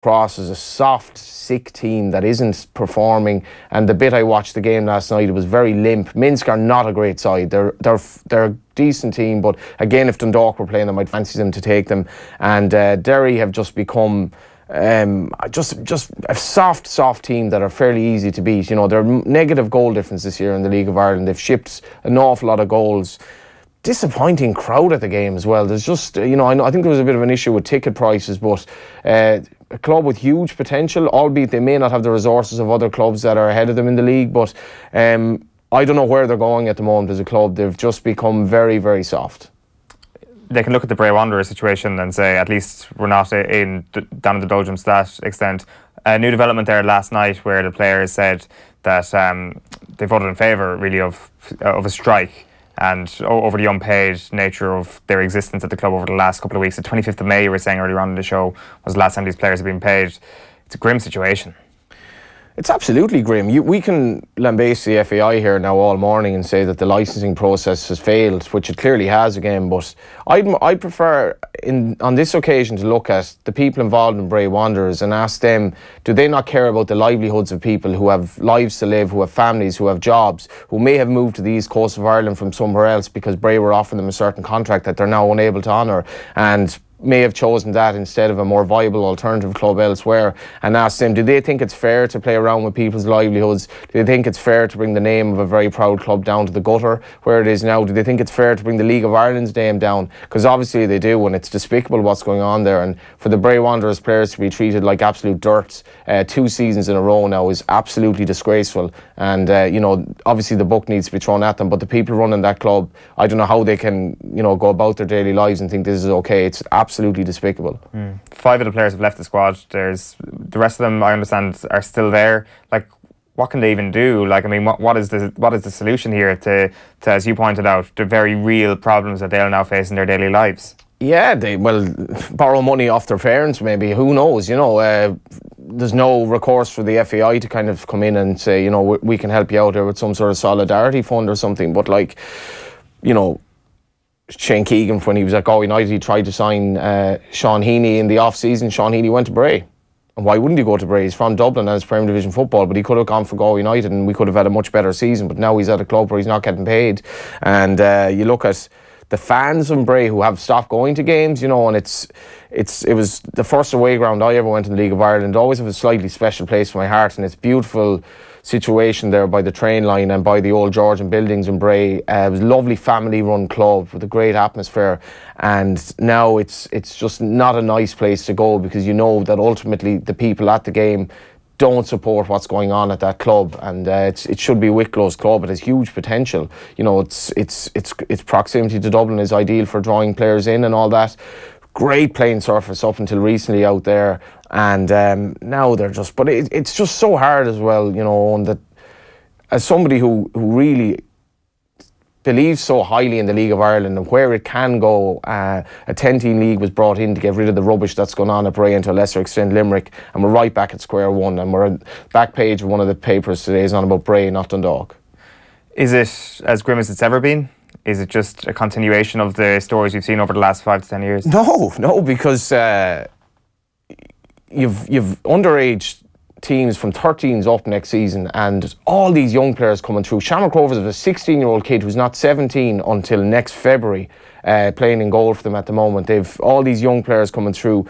across as a soft, sick team that isn't performing. And the bit I watched the game last night, it was very limp. Minsk are not a great side. They're a decent team, but again, if Dundalk were playing them, I'd fancy them to take them. And Derry have just become just a soft team that are fairly easy to beat. You know, they're negative goal difference this year in the League of Ireland. They've shipped an awful lot of goals. Disappointing crowd at the game as well. There's just, you know, I think there was a bit of an issue with ticket prices, but a club with huge potential, albeit they may not have the resources of other clubs that are ahead of them in the league, but I don't know where they're going at the moment as a club. They've just become very, very soft. They can look at the Bray Wanderers situation and say, at least we're not down in the doldrums to that extent. A new development there last night where the players said that they voted in favour, really, of a strike and over the unpaid nature of their existence at the club over the last couple of weeks. The 25th of May, you were saying earlier on in the show, was the last time these players have been paid. It's a grim situation. It's absolutely grim. We can lambaste the FAI here now all morning and say that the licensing process has failed, which it clearly has again, but I'd prefer on this occasion to look at the people involved in Bray Wanderers and ask them, do they not care about the livelihoods of people who have lives to live, who have families, who have jobs, who may have moved to the east coast of Ireland from somewhere else because Bray were offering them a certain contract that they're now unable to honour, and may have chosen that instead of a more viable alternative club elsewhere, and ask them, do they think it's fair to play around with people's livelihoods? Do they think it's fair to bring the name of a very proud club down to the gutter where it is now? Do they think it's fair to bring the League of Ireland's name down? Because obviously they do, and it's despicable what's going on there. And for the Bray Wanderers players to be treated like absolute dirt 2 seasons in a row now is absolutely disgraceful. And you know, obviously the book needs to be thrown at them, but the people running that club, I don't know how they can, you know, go about their daily lives and think this is okay. It's absolutely despicable. 5 of the players have left the squad. There's the rest of them, I understand, are still there. Like, what can they even do? Like, I mean, what is the solution here to, as you pointed out, the very real problems that they'll now face in their daily lives? Yeah, they borrow money off their parents, maybe. Who knows? You know, there's no recourse for the FAI to kind of come in and say, you know, we can help you out here with some sort of solidarity fund or something. But, like, you know, Shane Keegan, when he was at Galway United, he tried to sign Sean Heaney in the off-season. Sean Heaney went to Bray. And why wouldn't he go to Bray? He's from Dublin and it's Premier Division football, but he could have gone for Galway United and we could have had a much better season. But now he's at a club where he's not getting paid. And you look at the fans in Bray who have stopped going to games, you know, and it was the first away ground I ever went in the League of Ireland. Always have a slightly special place for my heart, and it's beautiful situation there by the train line and by the old Georgian buildings in Bray. It was a lovely family run club with a great atmosphere, and now it's just not a nice place to go, because you know that ultimately the people at the game don't support what's going on at that club, and it should be Wicklow's club. It has huge potential. You know, its proximity to Dublin is ideal for drawing players in and all that. Great playing surface up until recently out there, and now they're just. But it's just so hard as well, you know, and that as somebody who really believes so highly in the League of Ireland and where it can go. A 10-team league was brought in to get rid of the rubbish that's gone on at Bray, and to a lesser extent Limerick, and we're right back at square one, and we're on the back page of one of the papers today is on about Bray, not Dundalk. Is it as grim as it's ever been? Is it just a continuation of the stories we've seen over the last 5 to 10 years? No, because you've underage teams from 13s up next season, and all these young players coming through. Shamrock Rovers have a 16-year-old kid who's not 17 until next February, playing in goal for them at the moment. They've all these young players coming through.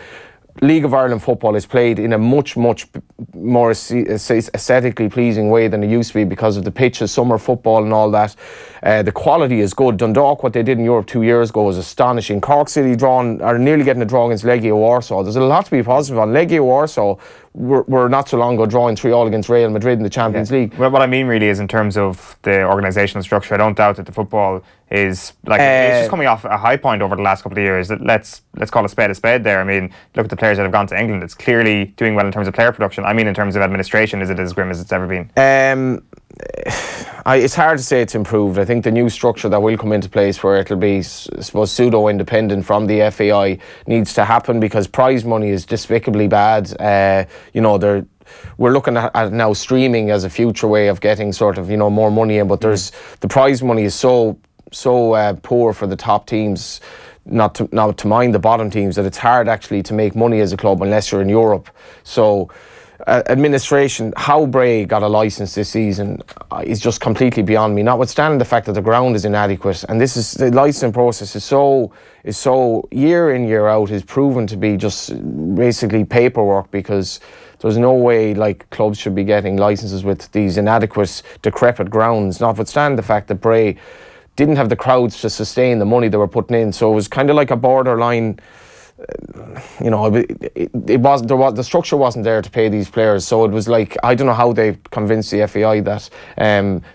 League of Ireland football is played in a much more aesthetically pleasing way than it used to be because of the pitches, summer football and all that. The quality is good. Dundalk, what they did in Europe 2 years ago, was astonishing. Cork City are nearly getting a draw against Legia Warsaw. There's a lot to be positive on. Legia Warsaw were not so long ago drawing 3-3 against Real Madrid in the Champions League. Well, what I mean really is in terms of the organisational structure. I don't doubt that the football is it's just coming off a high point over the last couple of years. Let's call a spade there. I mean, look at the players that have gone to England. It's clearly doing well in terms of player production. I mean, in terms of administration, is it as grim as it's ever been? It's hard to say it's improved. I think the new structure that will come into place, where it'll be, I suppose, pseudo-independent from the FAI, needs to happen, because prize money is despicably bad. You know, we're looking at now streaming as a future way of getting sort of, you know, more money in, but the prize money is so poor for the top teams. not to mind the bottom teams, that it's hard actually to make money as a club unless you're in Europe. So administration, how Bray got a licence this season is just completely beyond me, notwithstanding the fact that the ground is inadequate, and this is the licensing process is so year in year out is proven to be just basically paperwork, because there's no way like clubs should be getting licences with these inadequate, decrepit grounds, notwithstanding the fact that Bray didn't have the crowds to sustain the money they were putting in. So it was kind of like a borderline, the structure wasn't there to pay these players. So it was like, I don't know how they convinced the FAI that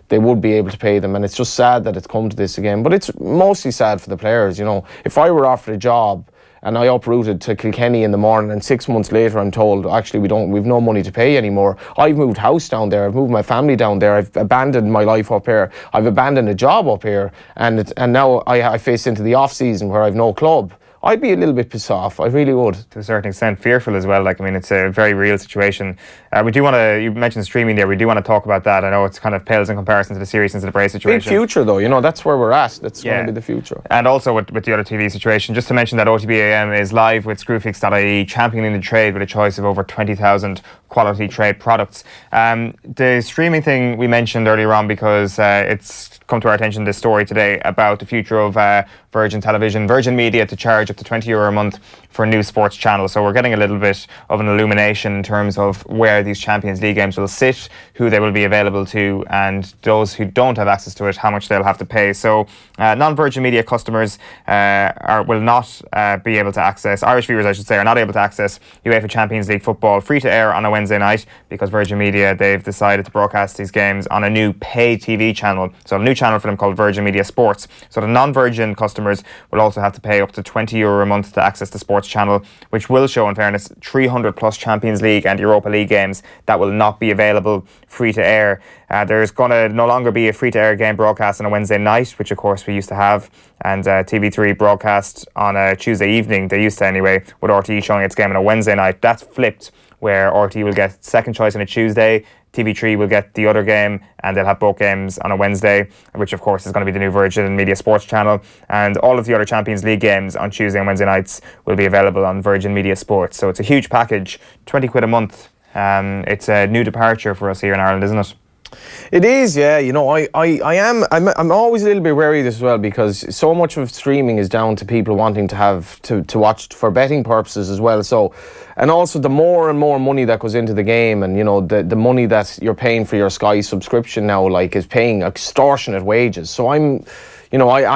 they would be able to pay them, and it's just sad that it's come to this again. But it's mostly sad for the players. If I were offered a job and I uprooted to Kilkenny in the morning, and 6 months later I'm told, actually we've no money to pay anymore. I've moved house down there, I've moved my family down there, I've abandoned my life up here, I've abandoned a job up here, and now I face into the off season where I've no club. I'd be a little bit pissed off. I really would. To a certain extent, fearful as well. Like, I mean, it's a very real situation. We do want to, you mentioned streaming there, we do want to talk about that. I know it's kind of pales in comparison to the seriousness of the Bray situation. Big future though, that's where we're at. That's going to be the future. And also with the other TV situation, just to mention that OTBAM is live with Screwfix.ie, championing the trade with a choice of over 20,000 quality trade products. The streaming thing we mentioned earlier on because it's come to our attention, this story today about the future of Virgin Television, Virgin Media to charge up to €20 a month for a new sports channel. So we're getting a little bit of an illumination in terms of where these Champions League games will sit, who they will be available to, and those who don't have access to it, how much they'll have to pay. So non-Virgin Media customers will not be able to access, Irish viewers I should say, are not able to access UEFA Champions League football free to air on a Wednesday night, because Virgin Media, they've decided to broadcast these games on a new pay TV channel. So a new channel for them called Virgin Media Sports. So the non-Virgin customers will also have to pay up to €20 a month to access the sports channel, which will show, in fairness, 300 plus Champions League and Europa League games that will not be available free to air. There's going to no longer be a free to air game broadcast on a Wednesday night, which of course we used to have, and TV3 broadcast on a Tuesday evening, they used to anyway, with RTE showing its game on a Wednesday night. That's flipped, where RTE will get second choice on a Tuesday, TV3 will get the other game, and they'll have both games on a Wednesday, which of course is going to be the new Virgin Media Sports channel. And all of the other Champions League games on Tuesday and Wednesday nights will be available on Virgin Media Sports. So it's a huge package, £20 a month. It's a new departure for us here in Ireland, isn't it? It is, yeah. I'm always a little bit wary of this as well, because so much of streaming is down to people wanting to have to watch for betting purposes as well. So, and also the more and more money that goes into the game, and the money that you're paying for your Sky subscription now, like, is paying extortionate wages. So I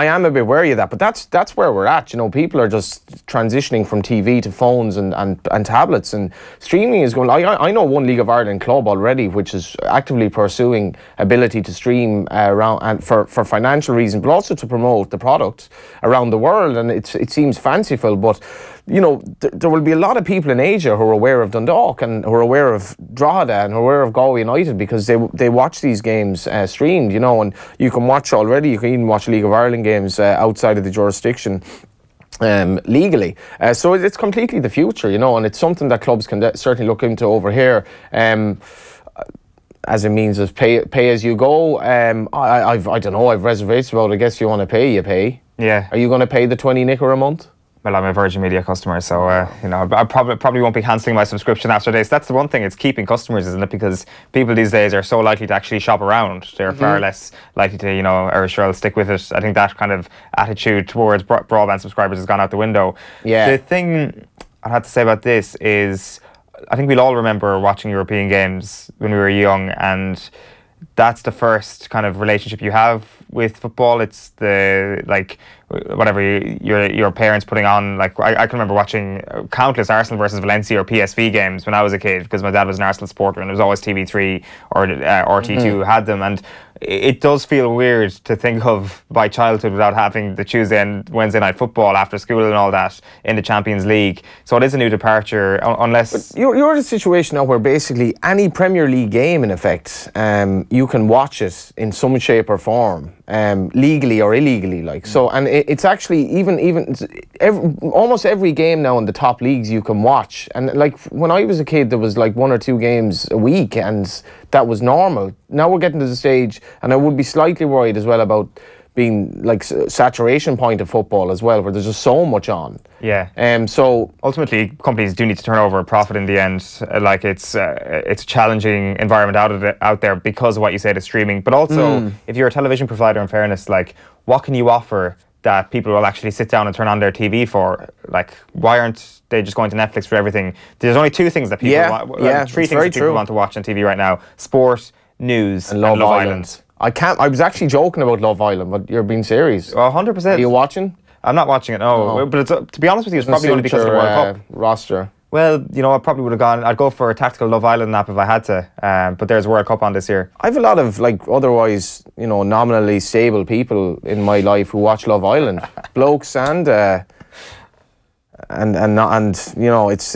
am a bit wary of that, but that's where we're at. People are just transitioning from TV to phones and tablets, and streaming is going. I know one League of Ireland club already which is actively pursuing ability to stream around, and for financial reasons, but also to promote the product around the world. And it seems fanciful, but there will be a lot of people in Asia who are aware of Dundalk and who are aware of Drogheda and who are aware of Galway United, because they watch these games streamed, and you can watch already. You can even watch League of Ireland games outside of the jurisdiction legally. So it's completely the future, and it's something that clubs can certainly look into over here. As a means of pay as you go. I don't know, I've reservations about it. I guess you want to pay, you pay. Yeah. Are you going to pay the €20 a month? Well, I'm a Virgin Media customer, so I probably won't be cancelling my subscription after this. That's the one thing, it's keeping customers, isn't it? Because people these days are so likely to actually shop around. They're far less likely to, or sure, I'll stick with it. I think that kind of attitude towards broadband subscribers has gone out the window. Yeah. The thing I had to say about this is, I think we'll all remember watching European games when we were young, and that's the first kind of relationship you have with football. It's the, like, whatever your parents putting on, like, I can remember watching countless Arsenal versus Valencia or PSV games when I was a kid, because my dad was an Arsenal supporter, and it was always TV3 or RT2 who had them. And it does feel weird to think of my childhood without having the Tuesday and Wednesday night football after school and all that in the Champions League. So it is a new departure, unless... But you're in a situation now where basically any Premier League game, in effect, you can watch it in some shape or form, legally or illegally, like. So, and it's actually almost every game now in the top leagues you can watch. And like when I was a kid, there was like 1 or 2 games a week, and that was normal. Now we're getting to the stage, and I would be slightly worried as well about being like saturation point of football as well, where there's just so much on. Yeah. So ultimately, companies do need to turn over a profit in the end. Like it's a challenging environment out there because of what you say to streaming. But also, if you're a television provider, in fairness, like what can you offer that people will actually sit down and turn on their TV for? Like, why aren't they just going to Netflix for everything? There's only two things that people want. Three things that people want to watch on TV right now: sport, news, and Love Island. I was actually joking about Love Island, but you're being serious. 100%. Are you watching? I'm not watching it, no. But it's, to be honest with you, it's probably only because of the World Cup. Roster. Well, you know, I probably would have gone. I'd go for a tactical Love Island nap if I had to. But there's World Cup on this year. I have a lot of like otherwise, you know, nominally stable people in my life who watch Love Island, blokes and you know, it's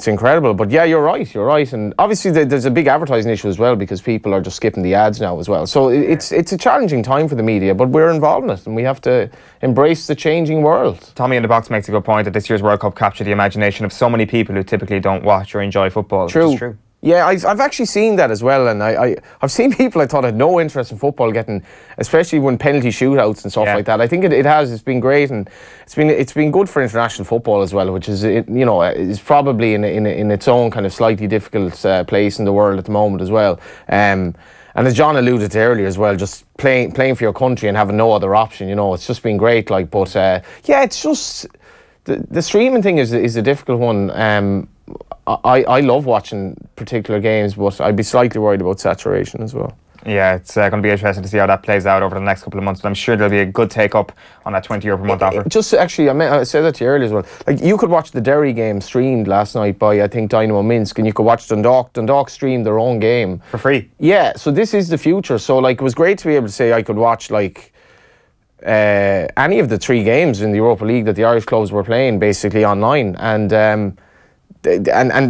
incredible. But yeah, you're right, and obviously there's a big advertising issue as well because people are just skipping the ads now as well. So it's a challenging time for the media, but we're involved in it and we have to embrace the changing world. Tommy in the Box makes a good point that this year's World Cup captured the imagination of so many people who typically don't watch or enjoy football. True. Which is true. Yeah, I've actually seen that as well, and I've seen people I thought had no interest in football getting, especially when penalty shootouts and stuff like that. I think it's been great, and it's been good for international football as well, which is is probably in its own kind of slightly difficult place in the world at the moment as well. And as John alluded to earlier as well, just playing for your country and having no other option, you know, it's just been great. Like, but yeah, it's just the streaming thing is a difficult one. I love watching particular games, but I'd be slightly worried about saturation as well. Yeah, it's going to be interesting to see how that plays out over the next couple of months, but I'm sure there'll be a good take-up on that €20 per month offer. Just actually, I said that to you earlier as well. Like, you could watch the Derry game streamed last night by, I think, Dynamo Minsk, and you could watch Dundalk. Dundalk streamed their own game. For free? Yeah, so this is the future. So, like, it was great to be able to say I could watch, like, any of the 3 games in the Europa League that the Irish clubs were playing, basically, online. And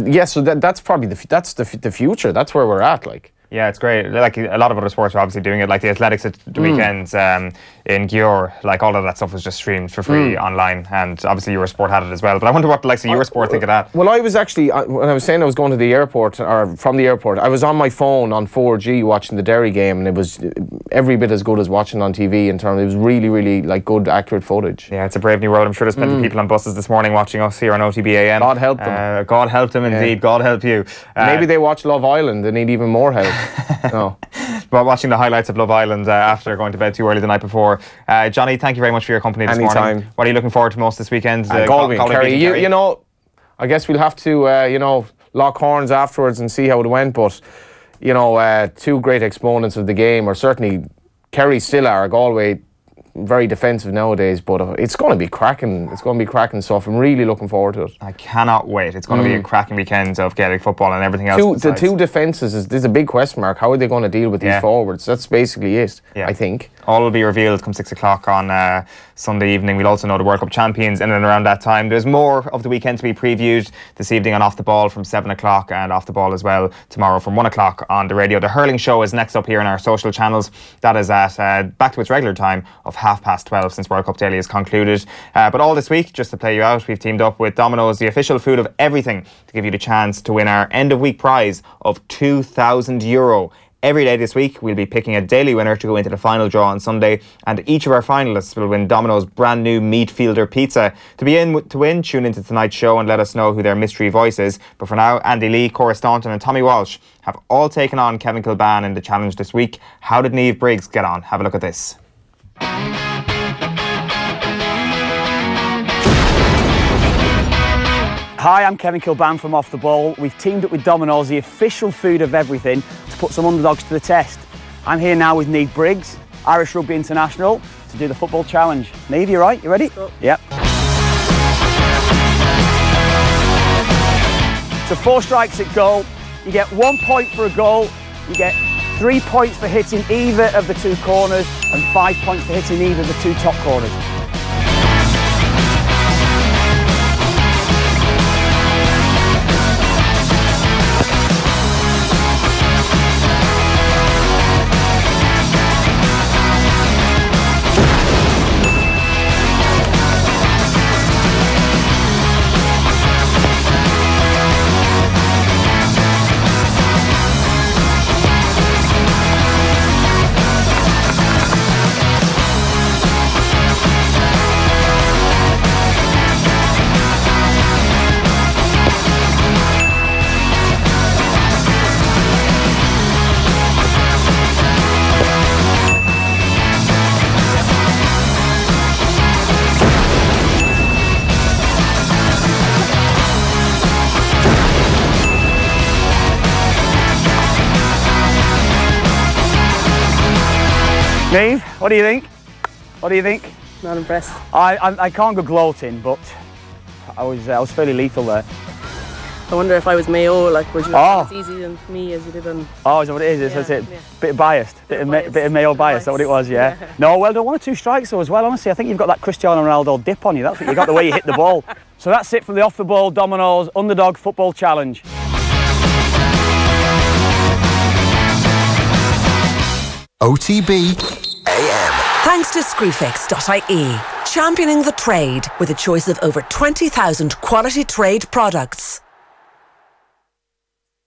yeah, so that's probably the future. That's where we're at, like. Yeah, it's great. Like a lot of other sports are obviously doing it. Like the athletics at the weekends in Győr, like all of that stuff was just streamed for free online, and obviously Eurosport had it as well. But I wonder what the likes of Eurosport think of that. Well, I was actually when I was saying I was going to the airport or from the airport, I was on my phone on 4G watching the Derry game, and it was every bit as good as watching on TV. In terms, it was really, really like good, accurate footage. Yeah, it's a brave new world. I'm sure there's plenty of people on buses this morning watching us here on OTBAM. God help them. God help them indeed. God help you. Maybe they watch Love Island. They need even more help. No. But watching the highlights of Love Island after going to bed too early the night before. Johnny, thank you very much for your company this morning. What are you looking forward to most this weekend? Galway and Kerry. You know, I guess we'll have to lock horns afterwards and see how it went. But you know, 2 great exponents of the game, or certainly Kerry still are. Galway very defensive nowadays, but it's going to be cracking. It's going to be cracking stuff. I'm really looking forward to it. I cannot wait. It's going to be a cracking weekend of Gaelic football and everything else. The 2 defences there's a big question mark. How are they going to deal with these forwards? That's basically it. I think all will be revealed come 6 o'clock on Sunday evening. We'll also know the World Cup champions in and around that time. There's more of the weekend to be previewed this evening on Off the Ball from 7 o'clock, and Off the Ball as well tomorrow from 1 o'clock on the radio. The hurling show is next up here in our social channels. That is at back to its regular time of 12:30 since World Cup Daily is concluded. But all this week, just to play you out, we've teamed up with Domino's, the official food of everything, to give you the chance to win our end of week prize of €2,000. Every day this week, we'll be picking a daily winner to go into the final draw on Sunday, and each of our finalists will win Domino's brand new Meat Fielder pizza. To win, tune into tonight's show and let us know who their mystery voice is. But for now, Andy Lee, Cora Staunton and Tommy Walsh have all taken on Kevin Kilban in the challenge this week. How did Niamh Briggs get on? Have a look at this. Hi, I'm Kevin Kilban from Off the Ball. We've teamed up with Domino's, the official food of everything, to put some underdogs to the test. I'm here now with Niamh Briggs, Irish Rugby International, to do the football challenge. Niamh, you right? You ready? Sure. Yep. So 4 strikes at goal. You get 1 point for a goal. You get 3 points for hitting either of the 2 corners and 5 points for hitting either of the 2 top corners. Dave, what do you think? What do you think? Not impressed. I can't go gloating, but I was fairly lethal there. I wonder if I was Mayo, like, would you have as easy on me as you did on... Oh, is that what it is? Yeah, That's it. yeah. Bit of biased. Bit of Mayo bias. Is that what it was? Yeah. No, well done. 1 or 2 strikes though as well. Honestly, I think you've got that Cristiano Ronaldo dip on you. That's what you got, the way you hit the ball. So that's it from the Off the Ball Dominoes Underdog Football Challenge. OTBAM. Thanks to Screwfix.ie, championing the trade with a choice of over 20,000 quality trade products.